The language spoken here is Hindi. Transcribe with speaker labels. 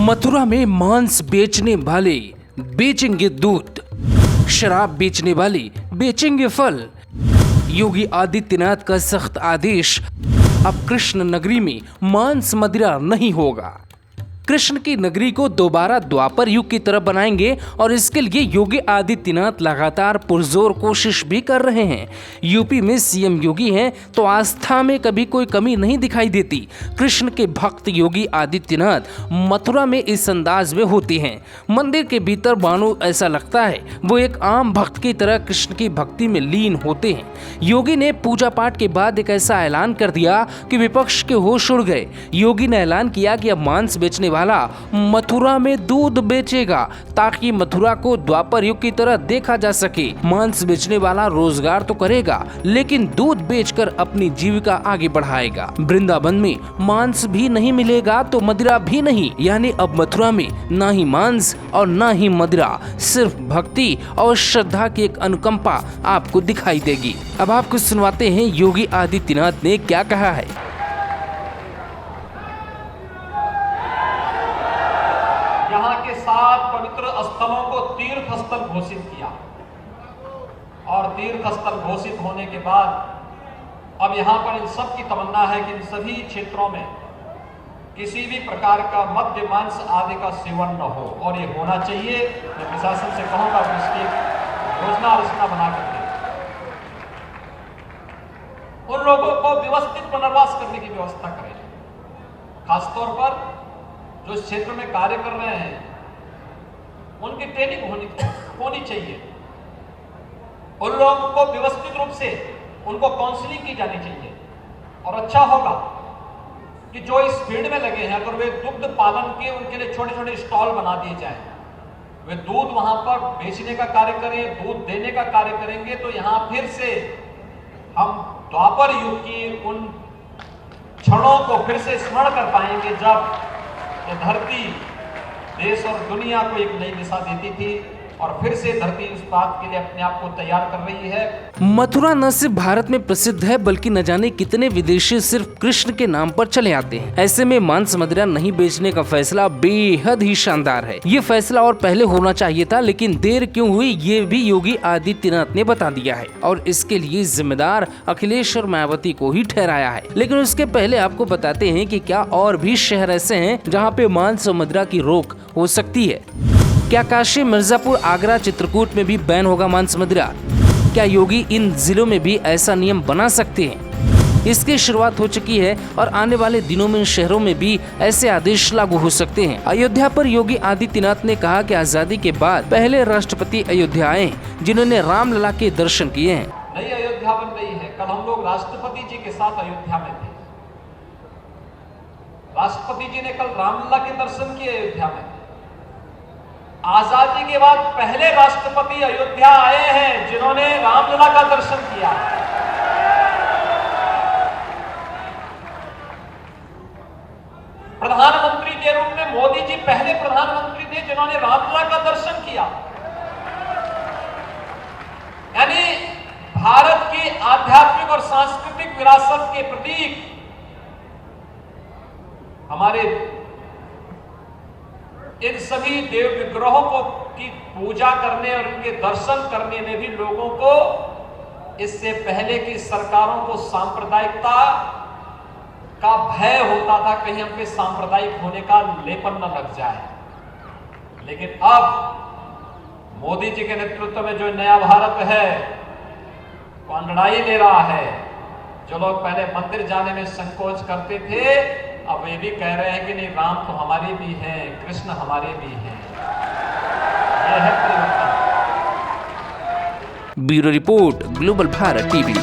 Speaker 1: मथुरा में मांस बेचने वाले बेचेंगे दूध, शराब बेचने वाले बेचेंगे फल। योगी आदित्यनाथ का सख्त आदेश, अब कृष्ण नगरी में मांस मदिरा नहीं होगा। कृष्ण की नगरी को दोबारा द्वापर युग की तरह बनाएंगे और इसके लिए योगी आदित्यनाथ लगातार पुरजोर कोशिश भी कर रहे हैं। यूपी में सीएम योगी हैं तो आस्था में कभी कोई कमी नहीं दिखाई देती। कृष्ण के भक्त योगी आदित्यनाथ मथुरा में इस अंदाज में होते हैं। मंदिर के भीतर मानो ऐसा लगता है वो एक आम भक्त की तरह कृष्ण की भक्ति में लीन होते हैं। योगी ने पूजा पाठ के बाद एक ऐसा ऐलान कर दिया कि विपक्ष के होश उड़ गए। योगी ने ऐलान किया कि अब मांस बेचने वाला मथुरा में दूध बेचेगा ताकि मथुरा को द्वापर युग की तरह देखा जा सके। मांस बेचने वाला रोजगार तो करेगा लेकिन दूध बेचकर अपनी जीविका आगे बढ़ाएगा। वृंदावन में मांस भी नहीं मिलेगा तो मदिरा भी नहीं, यानी अब मथुरा में ना ही मांस और ना ही मदिरा, सिर्फ भक्ति और श्रद्धा की एक अनुकंपा आपको दिखाई देगी। अब आपको सुनवाते हैं योगी आदित्यनाथ ने क्या कहा है।
Speaker 2: यहाँ के 7 पवित्र स्थलों को तीर्थ स्थल घोषित किया और तीर्थ स्थल घोषित होने के बाद अब यहाँ पर इन सब की तमन्ना है कि इन सभी क्षेत्रों में किसी भी प्रकार का मद्य मांस आदि का सेवन न हो और ये होना चाहिए। मैं प्रशासन से कहूँगा कि इसकी योजना रचना बना करके उन लोगों को व्यवस्थित पुनर्वास करने की व्यवस्था करें। खासतौर पर जो इस क्षेत्र में कार्य कर रहे हैं उनकी ट्रेनिंग होनी चाहिए। उन लोगों को व्यवस्थित रूप से उनको काउंसलिंग की जानी चाहिए। और अच्छा होगा कि जो इस फील्ड में लगे हैं अगर वे दुग्ध पालन के उनके लिए छोटे छोटे स्टॉल बना दिए जाएं, वे दूध वहां पर बेचने का कार्य करें, दूध देने का कार्य करेंगे तो यहां फिर से हम द्वापर युग की उन क्षणों को फिर से स्मरण कर पाएंगे जब ये धरती देश और दुनिया को एक नई दिशा देती थी और फिर से धरती उस बात के लिए अपने आप को तैयार कर रही है।
Speaker 1: मथुरा न सिर्फ भारत में प्रसिद्ध है बल्कि न जाने कितने विदेशी सिर्फ कृष्ण के नाम पर चले आते हैं। ऐसे में मांस मदिरा नहीं बेचने का फैसला बेहद ही शानदार है। ये फैसला और पहले होना चाहिए था, लेकिन देर क्यों हुई ये भी योगी आदित्यनाथ ने बता दिया है और इसके लिए जिम्मेदार अखिलेश और मायावती को ही ठहराया है। लेकिन उसके पहले आपको बताते हैं कि क्या और भी शहर ऐसे हैं जहाँ पे मांस और मदिरा की रोक हो सकती है। क्या काशी, मिर्जापुर, आगरा, चित्रकूट में भी बैन होगा मांस मदिरा? क्या योगी इन जिलों में भी ऐसा नियम बना सकते हैं? इसकी शुरुआत हो चुकी है और आने वाले दिनों में इन शहरों में भी ऐसे आदेश लागू हो सकते हैं। अयोध्या पर योगी आदित्यनाथ ने कहा कि आजादी के बाद पहले राष्ट्रपति अयोध्या आए जिन्होंने रामलला के दर्शन किए हैं।
Speaker 2: नई अयोध्या बन रही है। कल हम लोग राष्ट्रपति जी के साथ अयोध्या में थे। राष्ट्रपति जी ने कल रामलला के दर्शन किए अयोध्या में। आजादी के बाद पहले राष्ट्रपति अयोध्या आए हैं जिन्होंने रामलला का दर्शन किया। प्रधानमंत्री के रूप में मोदी जी पहले प्रधानमंत्री थे जिन्होंने रामलला का दर्शन किया। यानी भारत की आध्यात्मिक और सांस्कृतिक विरासत के प्रतीक हमारे इन सभी देव विग्रहों को की पूजा करने और उनके दर्शन करने में भी लोगों को इससे पहले की सरकारों को सांप्रदायिकता का भय होता था, कहीं हम पे सांप्रदायिक होने का लेपन न लग जाए। लेकिन अब मोदी जी के नेतृत्व में जो नया भारत है वो अंगड़ाई ले रहा है। जो लोग पहले मंदिर जाने में संकोच करते थे अब ये भी कह रहे हैं कि नहीं, राम तो हमारे भी हैं, कृष्ण हमारे भी हैं। यह है परिवर्तन।
Speaker 1: Bureau report, global Bharat TV.